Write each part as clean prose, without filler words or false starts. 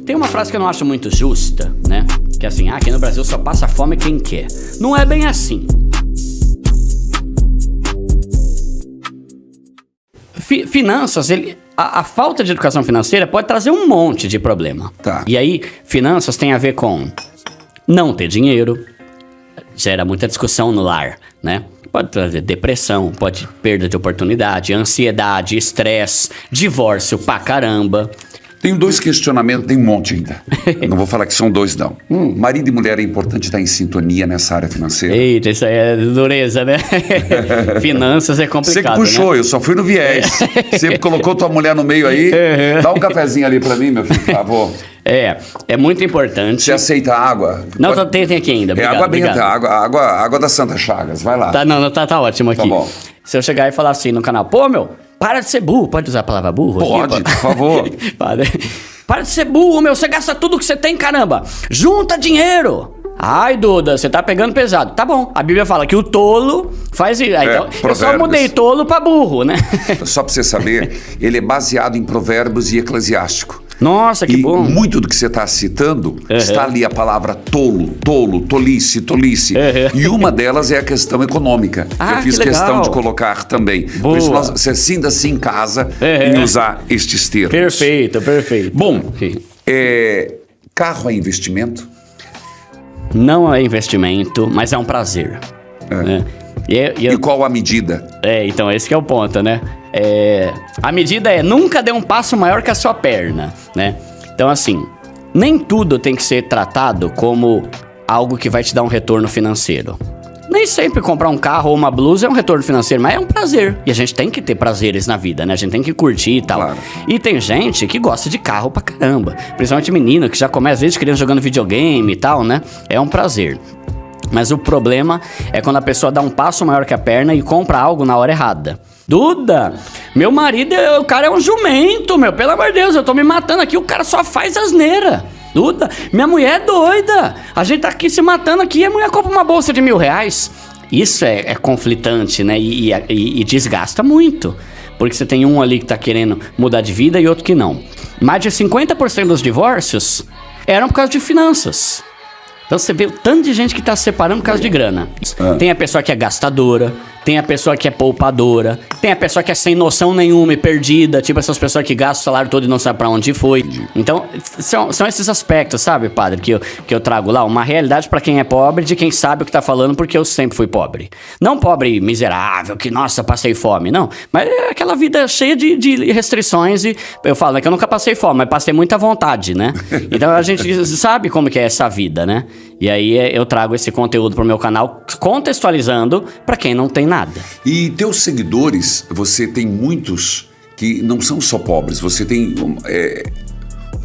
Tem uma frase que eu não acho muito justa, né? Que é assim, aqui no Brasil só passa fome quem quer. Não é bem assim. Finanças, a falta de educação financeira pode trazer um monte de problema. Tá. E aí, finanças tem a ver com não ter dinheiro, gera muita discussão no lar, né? Pode trazer depressão, pode perda de oportunidade, ansiedade, estresse, divórcio pra caramba. Tenho 2 questionamentos, tem um monte ainda. Não vou falar que são 2, não. Marido e mulher é importante estar em sintonia nessa área financeira. Eita, isso aí é dureza, né? Finanças é complicado, Você que puxou, né? Eu só fui no viés. Você colocou tua mulher no meio aí. Dá um cafezinho ali pra mim, meu filho, por favor. É muito importante. Você aceita água? Não, tem aqui ainda. Obrigado, água benta, água da Santa Chagas, vai lá. Tá ótimo aqui. Tá bom. Se eu chegar e falar assim no canal, pô, meu, para de ser burro. Pode usar a palavra burro? Pode, aqui? por favor. Para de ser burro, meu, você gasta tudo que você tem, caramba. Junta dinheiro. Ai, Duda, você tá pegando pesado. Tá bom, a Bíblia fala que o tolo faz isso. Então, eu só mudei tolo pra burro, né? Só pra você saber, ele é baseado em Provérbios e Eclesiástico. Nossa, que bom. E muito do que você está citando, está ali a palavra tolo, tolice. E uma delas é a questão econômica. Eu fiz questão de colocar também. Boa. Por isso você sinta-se em casa em usar estes termos. Perfeito. Bom, carro é investimento? Não é investimento, mas é um prazer. Né? E qual a medida? Então esse que é o ponto, né? A medida nunca dê um passo maior que a sua perna, né? Então assim, nem tudo tem que ser tratado como algo que vai te dar um retorno financeiro. Nem sempre comprar um carro ou uma blusa é um retorno financeiro, mas é um prazer. E a gente tem que ter prazeres na vida, né? A gente tem que curtir e tal. Claro. E tem gente que gosta de carro pra caramba. Principalmente menino, que já começa, às vezes, criança jogando videogame e tal, né? É um prazer. Mas o problema é quando a pessoa dá um passo maior que a perna e compra algo na hora errada. Duda, meu marido, o cara é um jumento, meu. Pelo amor de Deus, eu tô me matando aqui, o cara só faz asneira. Duda, minha mulher é doida. A gente tá aqui se matando aqui e a mulher compra uma bolsa de R$1.000. Isso é conflitante, né? E desgasta muito. Porque você tem um ali que tá querendo mudar de vida e outro que não. Mais de 50% dos divórcios eram por causa de finanças. Então você vê o tanto de gente que tá se separando por causa de grana. Tem a pessoa que é gastadora, tem a pessoa que é poupadora, tem a pessoa que é sem noção nenhuma e perdida, tipo essas pessoas que gastam o salário todo e não sabem pra onde foi. Então, são esses aspectos, sabe, padre, que eu trago lá, uma realidade pra quem é pobre, de quem sabe o que tá falando, porque eu sempre fui pobre. Não pobre miserável, que, nossa, passei fome, não. Mas é aquela vida cheia de restrições e eu falo, que eu nunca passei fome, mas passei muita vontade, né? Então a gente sabe como que é essa vida, né? E aí eu trago esse conteúdo pro meu canal, contextualizando pra quem não tem nada. E teus seguidores, você tem muitos que não são só pobres, você tem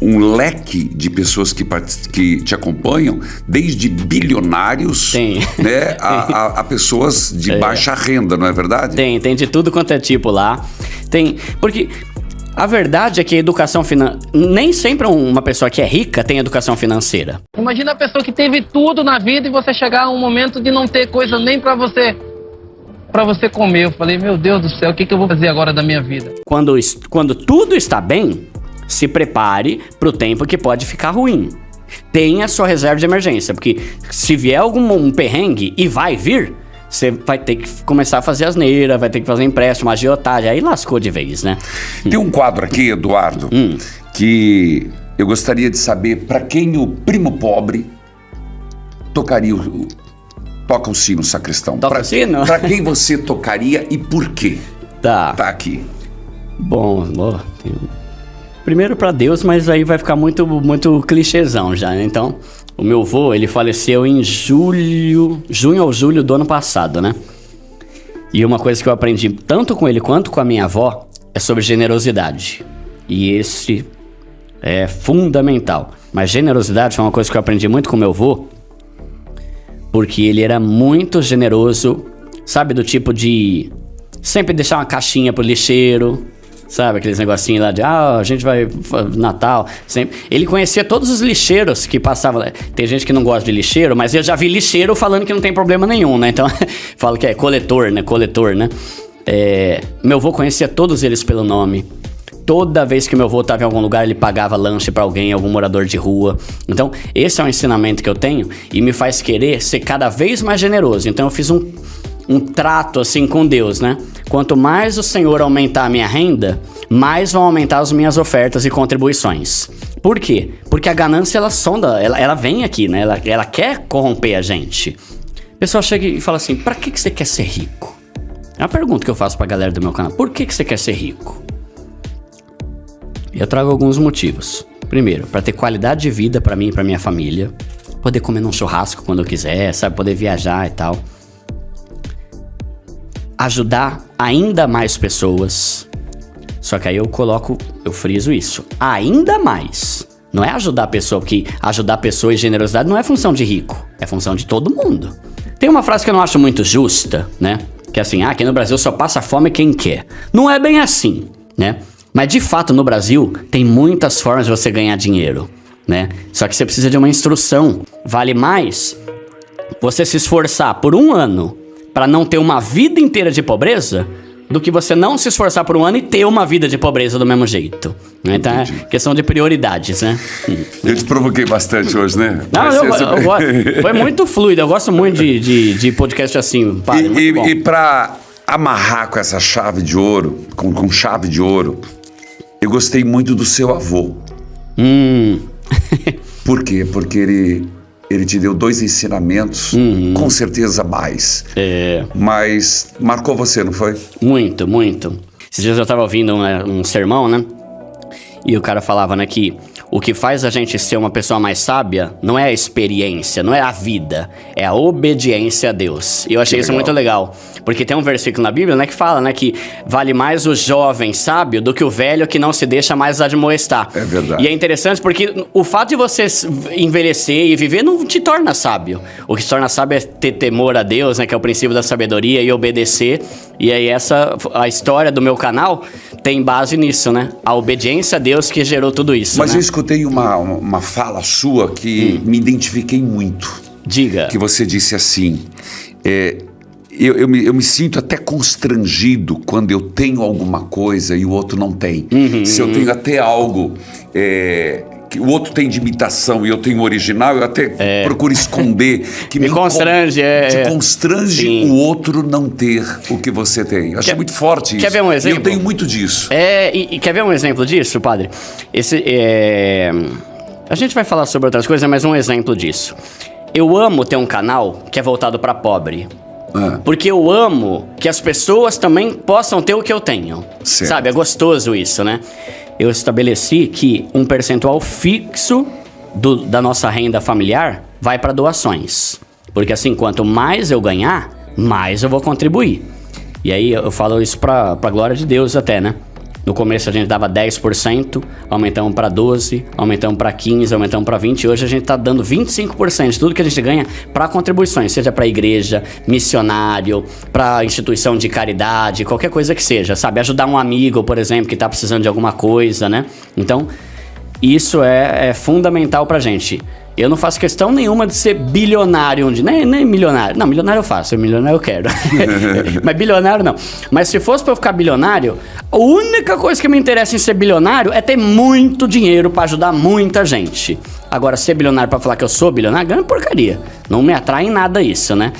um leque de pessoas que te acompanham, desde bilionários, né, a pessoas de baixa renda, não é verdade? Tem de tudo quanto é tipo lá. Porque a verdade é que a educação financeira, nem sempre uma pessoa que é rica tem educação financeira. Imagina a pessoa que teve tudo na vida e você chegar a um momento de não ter coisa nem pra você comer. Eu falei, meu Deus do céu, o que eu vou fazer agora da minha vida? Quando tudo está bem, se prepare pro tempo que pode ficar ruim. Tenha sua reserva de emergência, porque se vier algum perrengue, e vai vir, você vai ter que começar a fazer asneira, vai ter que fazer empréstimo, agiotagem, aí lascou de vez, né? Tem um quadro aqui, Eduardo, que eu gostaria de saber para quem o primo pobre toca o sino, sacristão. Toca o sino? Para quem você tocaria e por quê? Tá aqui. Bom, primeiro para Deus, mas aí vai ficar muito, muito clichêzão já, né? Então, o meu avô, ele faleceu em junho ou julho do ano passado, né? E uma coisa que eu aprendi tanto com ele quanto com a minha avó é sobre generosidade. E esse é fundamental. Mas generosidade foi uma coisa que eu aprendi muito com meu avô, porque ele era muito generoso, sabe, do tipo de sempre deixar uma caixinha pro lixeiro, sabe, aqueles negocinhos lá de, a gente vai, Natal, sempre. Ele conhecia todos os lixeiros que passavam. Tem gente que não gosta de lixeiro, mas eu já vi lixeiro falando que não tem problema nenhum, né? Então, falo que é coletor, né? Meu avô conhecia todos eles pelo nome. Toda vez que meu avô estava em algum lugar, ele pagava lanche para alguém, algum morador de rua. Então, esse é um ensinamento que eu tenho e me faz querer ser cada vez mais generoso. Então, eu fiz um trato assim com Deus, né? Quanto mais o Senhor aumentar a minha renda, mais vão aumentar as minhas ofertas e contribuições. Por quê? Porque a ganância, ela sonda, ela vem aqui, né? Ela quer corromper a gente. O pessoal chega e fala assim, pra que você quer ser rico? É uma pergunta que eu faço pra galera do meu canal. Por que você quer ser rico? Eu trago alguns motivos. Primeiro, para ter qualidade de vida para mim e para minha família, poder comer num churrasco quando eu quiser, sabe, poder viajar e tal. Ajudar ainda mais pessoas. Só que aí eu friso isso. Ainda mais. Não é ajudar a pessoa, porque ajudar a pessoa e generosidade não é função de rico, é função de todo mundo. Tem uma frase que eu não acho muito justa, né? Que é assim, aqui no Brasil só passa fome quem quer. Não é bem assim, né? Mas de fato no Brasil tem muitas formas de você ganhar dinheiro, né? Só que você precisa de uma instrução. Vale mais você se esforçar por 1 ano para não ter uma vida inteira de pobreza do que você não se esforçar por 1 ano e ter uma vida de pobreza do mesmo jeito. Então é questão de prioridades, né? Eu te provoquei bastante hoje, né? Não, eu gosto. Foi muito fluido. Eu gosto muito de podcast assim, padre. E para amarrar com essa chave de ouro, com chave de ouro, eu gostei muito do seu avô. Por quê? Porque ele te deu 2 ensinamentos, com certeza mais. Mas marcou você, não foi? Muito, muito. Esses dias eu tava ouvindo um sermão, né? E o cara falava, né, que o que faz a gente ser uma pessoa mais sábia não é a experiência, não é a vida, é a obediência a Deus. E eu achei isso muito legal. Porque tem um versículo na Bíblia, né, que fala, né, que vale mais o jovem sábio do que o velho que não se deixa mais admoestar. É verdade. E é interessante porque o fato de você envelhecer e viver não te torna sábio. O que te torna sábio é ter temor a Deus, né, que é o princípio da sabedoria, e obedecer. E aí a história do meu canal tem base nisso, né? A obediência a Deus que gerou tudo isso. Mas né? eu escutei uma fala sua que me identifiquei muito. Diga. Que você disse assim, eu me sinto até constrangido quando eu tenho alguma coisa e o outro não tem. Se eu tenho até algo que o outro tem de imitação e eu tenho original, eu até procuro esconder. Que me constrange. Te constrange Sim. o outro não ter o que você tem. Eu achei muito forte isso. Quer ver um exemplo? E eu tenho muito disso. E quer ver um exemplo disso, padre? A gente vai falar sobre outras coisas, mas um exemplo disso. Eu amo ter um canal que é voltado para pobre. Porque eu amo que as pessoas também possam ter o que eu tenho. Certo. Sabe, é gostoso isso, né? Eu estabeleci que um percentual fixo da nossa renda familiar vai para doações. Porque assim, quanto mais eu ganhar, mais eu vou contribuir. E aí eu falo isso pra glória de Deus até, né? No começo a gente dava 10%, aumentamos para 12%, aumentamos para 15%, aumentamos para 20%. E hoje a gente tá dando 25% de tudo que a gente ganha para contribuições, seja para igreja, missionário, para instituição de caridade, qualquer coisa que seja, sabe? Ajudar um amigo, por exemplo, que tá precisando de alguma coisa, né? Então, isso é fundamental pra gente. Eu não faço questão nenhuma de ser bilionário, nem milionário. Não, milionário eu faço, milionário eu quero. Mas bilionário não. Mas se fosse pra eu ficar bilionário, a única coisa que me interessa em ser bilionário é ter muito dinheiro pra ajudar muita gente. Agora, ser bilionário pra falar que eu sou bilionário, ganha porcaria. Não me atrai em nada isso, né?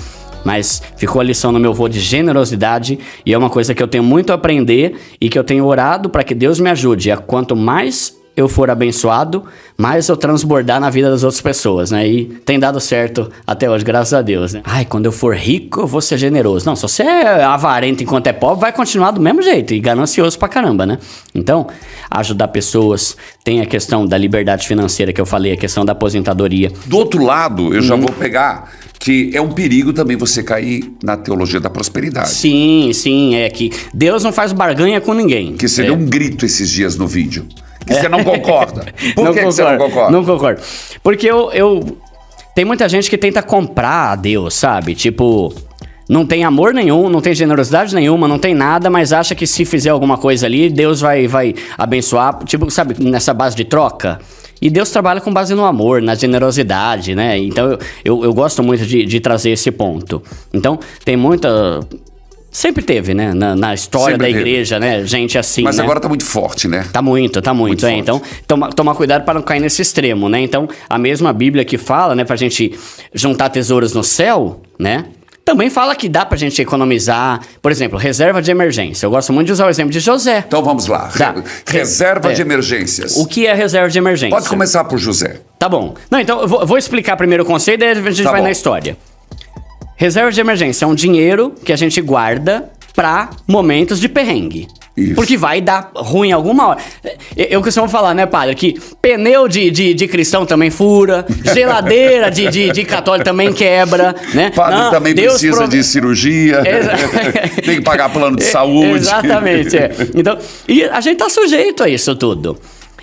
Mas ficou a lição no meu vô de generosidade e é uma coisa que eu tenho muito a aprender e que eu tenho orado pra que Deus me ajude. Quanto mais eu for abençoado, mais eu transbordar na vida das outras pessoas, né? E tem dado certo até hoje, graças a Deus, né? Ai, quando eu for rico, eu vou ser generoso. Não, se você é avarento enquanto é pobre, vai continuar do mesmo jeito e ganancioso pra caramba, né? Então, ajudar pessoas, tem a questão da liberdade financeira que eu falei, a questão da aposentadoria. Do outro lado, eu já vou pegar que é um perigo também você cair na teologia da prosperidade. Sim, é que Deus não faz barganha com ninguém. Que você deu um grito esses dias no vídeo. Que você não concorda. Por que você não concorda? Não concordo. Porque tem muita gente que tenta comprar a Deus, sabe? Tipo, não tem amor nenhum, não tem generosidade nenhuma, não tem nada, mas acha que se fizer alguma coisa ali, Deus vai abençoar. Tipo, sabe, nessa base de troca. E Deus trabalha com base no amor, na generosidade, né? Então eu gosto muito de trazer esse ponto. Então tem muita Sempre teve, né? Na história Sempre da teve. igreja, né? Gente assim, Mas né? agora tá muito forte, né? Tá muito. Muito forte. Então, tomar cuidado para não cair nesse extremo, né? Então, a mesma Bíblia que fala, né, pra gente juntar tesouros no céu, né? Também fala que dá pra gente economizar, por exemplo, reserva de emergência. Eu gosto muito de usar o exemplo de José. Então vamos lá. Tá. Reserva É. de emergências. O que é reserva de emergência? Pode começar por José. Tá bom. Não, então eu vou explicar primeiro o conceito, daí a gente Tá vai bom. na história. Reserva de emergência é um dinheiro que a gente guarda pra momentos de perrengue. Isso. Porque vai dar ruim alguma hora. Eu costumo falar, né, padre, que pneu de cristão também fura, geladeira de católico também quebra, né? Padre Não, também Deus precisa de cirurgia. Tem que pagar plano de saúde. Exatamente, é. Então, e a gente tá sujeito a isso tudo.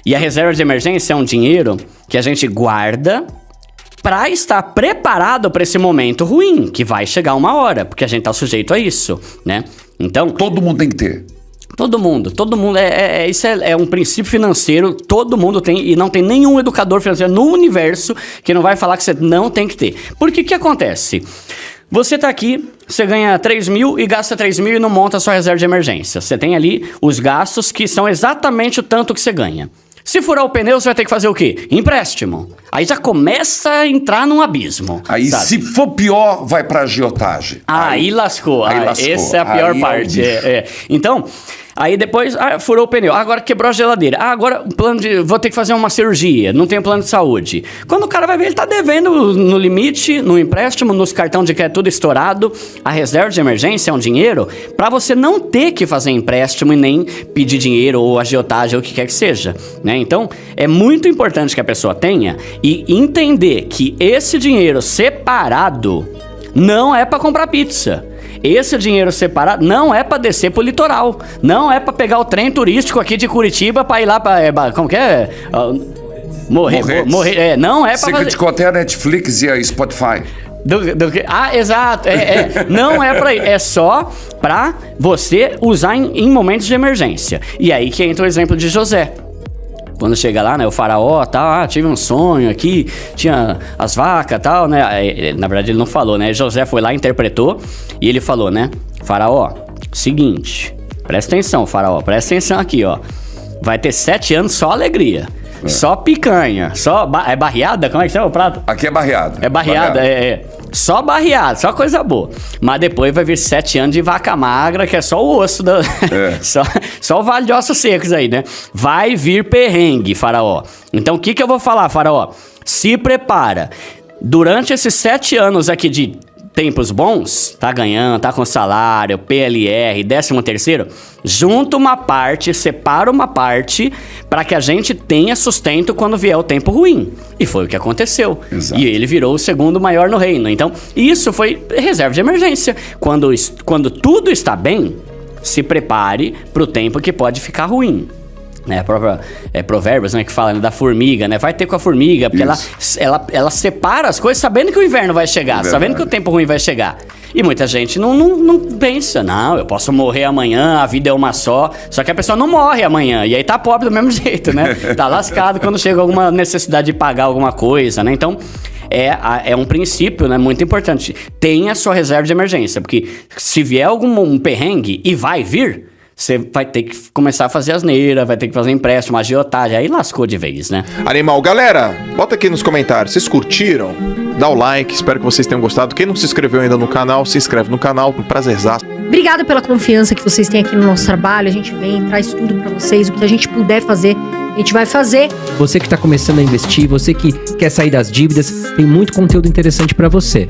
E a reserva de emergência é um dinheiro que a gente guarda pra estar preparado pra esse momento ruim, que vai chegar uma hora, porque a gente tá sujeito a isso, né? Então, Todo mundo tem que ter. todo mundo, isso é um princípio financeiro, todo mundo tem, e não tem nenhum educador financeiro no universo que não vai falar que você não tem que ter. Porque o que acontece? Você tá aqui, você ganha 3 mil e gasta 3 mil e não monta a sua reserva de emergência. Você tem ali os gastos que são exatamente o tanto que você ganha. Se furar o pneu, você vai ter que fazer o quê? Empréstimo. Aí já começa a entrar num abismo. Aí, sabe? se for pior, vai pra agiotagem. Aí lascou. aí lascou. Essa é a pior Aí é o parte. bicho. Então, aí depois furou o pneu. Agora quebrou a geladeira. Agora o plano de. Vou ter que fazer uma cirurgia. Não tem plano de saúde. Quando o cara vai ver, ele tá devendo no limite, no empréstimo, nos cartões de crédito tudo estourado. A reserva de emergência é um dinheiro pra você não ter que fazer empréstimo e nem pedir dinheiro ou agiotagem ou o que quer que seja, né? Então, é muito importante que a pessoa tenha e entender que esse dinheiro separado não é pra comprar pizza. Esse dinheiro separado não é pra descer pro litoral. Não é pra pegar o trem turístico aqui de Curitiba pra ir lá pra... como que é? Morrer. Não é pra Você fazer... criticou até a Netflix e a Spotify. Exato. Não é pra ir. É só pra você usar em momentos de emergência. E aí que entra o exemplo de José. Quando chega lá, né, o faraó, tal, tive um sonho aqui, tinha as vacas, tal, né, na verdade ele não falou, né, José foi lá, interpretou, e ele falou, né, faraó, seguinte, presta atenção, faraó, presta atenção aqui, ó, vai ter 7 anos só alegria, só picanha, só, é barriada, como é que chama o prato? Aqui é barreado. É barriada, só barriada, só coisa boa. Mas depois vai vir 7 anos de vaca magra, que é só o osso, só o vale de ossos secos aí, né? Vai vir perrengue, faraó. Então o que eu vou falar, faraó? Se prepara. Durante esses 7 anos aqui de tempos bons, tá ganhando, tá com salário, PLR, 13º, junta uma parte, separa uma parte para que a gente tenha sustento quando vier o tempo ruim. E foi o que aconteceu. Exato. E ele virou o segundo maior no reino. Então, isso foi reserva de emergência. Quando tudo está bem, se prepare para o tempo que pode ficar ruim. Né, a própria Provérbios, né, que fala, né, da formiga, né? Vai ter com a formiga, porque ela separa as coisas sabendo que o inverno vai chegar, sabendo que o tempo ruim vai chegar. E muita gente não pensa, não, eu posso morrer amanhã, a vida é uma só que a pessoa não morre amanhã, e aí tá pobre do mesmo jeito, né? Tá lascado quando chega alguma necessidade de pagar alguma coisa, né? Então, é um princípio, né, muito importante. Tenha a sua reserva de emergência, porque se vier algum perrengue, e vai vir, você vai ter que começar a fazer asneira, vai ter que fazer empréstimo, agiotagem, aí lascou de vez, né? Animal, galera, bota aqui nos comentários, vocês curtiram? Dá o like, espero que vocês tenham gostado. Quem não se inscreveu ainda no canal, se inscreve no canal, um prazerzaço. Obrigada pela confiança que vocês têm aqui no nosso trabalho. A gente vem, traz tudo pra vocês, o que a gente puder fazer, a gente vai fazer. Você que está começando a investir, você que quer sair das dívidas, tem muito conteúdo interessante para você.